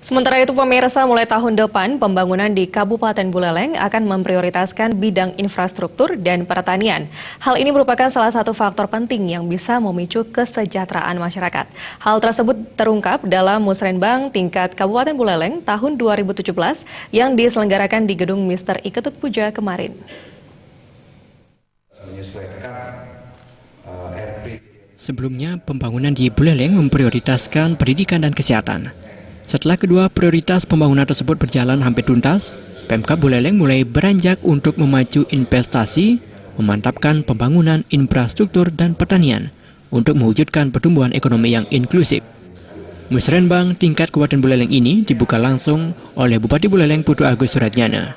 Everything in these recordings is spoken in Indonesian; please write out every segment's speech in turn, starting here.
Sementara itu pemirsa, mulai tahun depan pembangunan di Kabupaten Buleleng akan memprioritaskan bidang infrastruktur dan pertanian. Hal ini merupakan salah satu faktor penting yang bisa memicu kesejahteraan masyarakat. Hal tersebut terungkap dalam Musrenbang tingkat Kabupaten Buleleng tahun 2017 yang diselenggarakan di Gedung Mister Iketut Puja kemarin. Sebelumnya, pembangunan di Buleleng memprioritaskan pendidikan dan kesehatan. Setelah kedua prioritas pembangunan tersebut berjalan hampir tuntas, Pemkab Buleleng mulai beranjak untuk memacu investasi, memantapkan pembangunan infrastruktur dan pertanian untuk mewujudkan pertumbuhan ekonomi yang inklusif. Musrenbang tingkat Kabupaten Buleleng ini dibuka langsung oleh Bupati Buleleng Putu Agus Suratnyana.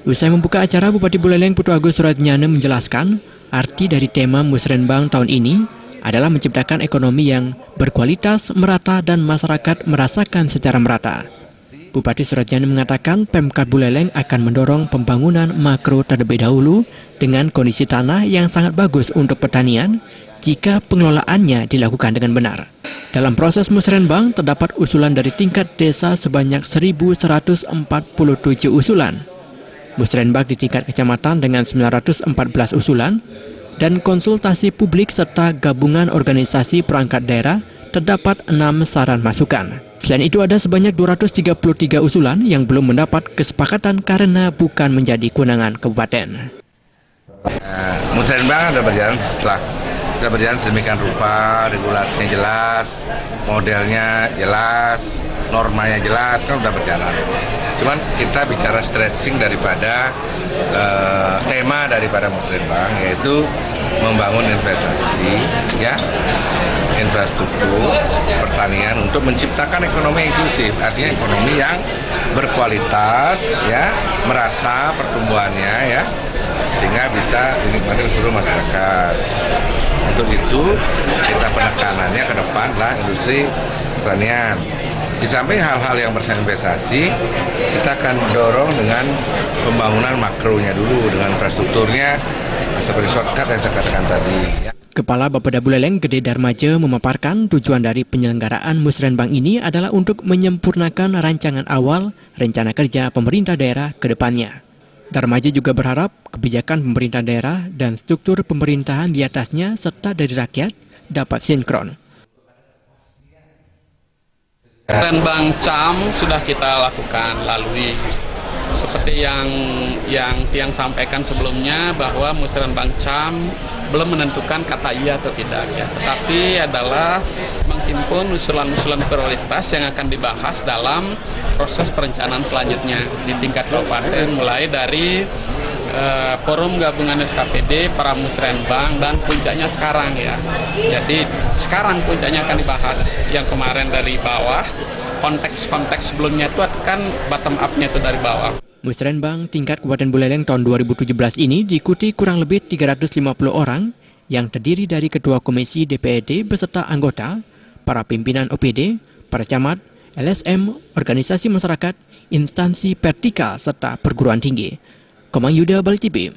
Usai membuka acara, Bupati Buleleng Putu Agus Suratnyana menjelaskan arti dari tema Musrenbang tahun ini adalah menciptakan ekonomi yang berkualitas, merata, dan masyarakat merasakan secara merata. Bupati Suratnyana mengatakan Pemkab Buleleng akan mendorong pembangunan makro terlebih dahulu dengan kondisi tanah yang sangat bagus untuk pertanian jika pengelolaannya dilakukan dengan benar. Dalam proses Musrenbang terdapat usulan dari tingkat desa sebanyak 1.147 usulan. Musrenbang di tingkat kecamatan dengan 914 usulan, dan konsultasi publik serta gabungan organisasi perangkat daerah terdapat 6 saran masukan. Selain itu ada sebanyak 233 usulan yang belum mendapat kesepakatan karena bukan menjadi kewenangan kabupaten. Musrenbang sudah berjalan sedemikian rupa, regulasinya jelas, modelnya jelas, normanya jelas, kan sudah berjalan. Cuman kita bicara stretching daripada tema daripada Musrenbang, yaitu membangun investasi, ya, infrastruktur, pertanian untuk menciptakan ekonomi inklusif, artinya ekonomi yang berkualitas, ya, merata pertumbuhannya, ya, sehingga bisa dinikmati seluruh masyarakat. Untuk itu kita penekanannya ke depan lah industri pertanian. Di samping hal-hal yang bersifat investasi, kita akan dorong dengan pembangunan makronya dulu, dengan infrastrukturnya seperti shortcut yang saya katakan tadi. Kepala Bapeda Buleleng Gede Darmaja memaparkan tujuan dari penyelenggaraan Musrenbang ini adalah untuk menyempurnakan rancangan awal rencana kerja pemerintah daerah ke depannya. Darmaja juga berharap kebijakan pemerintah daerah dan struktur pemerintahan di atasnya serta dari rakyat dapat sinkron. Musrenbang CAM sudah kita lakukan lalui seperti yang Tiang sampaikan sebelumnya bahwa Musrenbang CAM belum menentukan kata iya atau tidak, ya, tetapi adalah menghimpun usulan-usulan prioritas yang akan dibahas dalam proses perencanaan selanjutnya di tingkat kabupaten, mulai dari forum gabungan SKPD, para Musrenbang, dan puncaknya sekarang, ya. Jadi sekarang puncaknya akan dibahas, yang kemarin dari bawah, konteks-konteks sebelumnya itu kan bottom up-nya itu dari bawah. Musrenbang tingkat Kabupaten Buleleng tahun 2017 ini diikuti kurang lebih 350 orang yang terdiri dari Ketua Komisi DPRD beserta anggota, para pimpinan OPD, para camat, LSM, organisasi masyarakat, instansi vertikal, serta perguruan tinggi. Komang Yuda, Bali TV.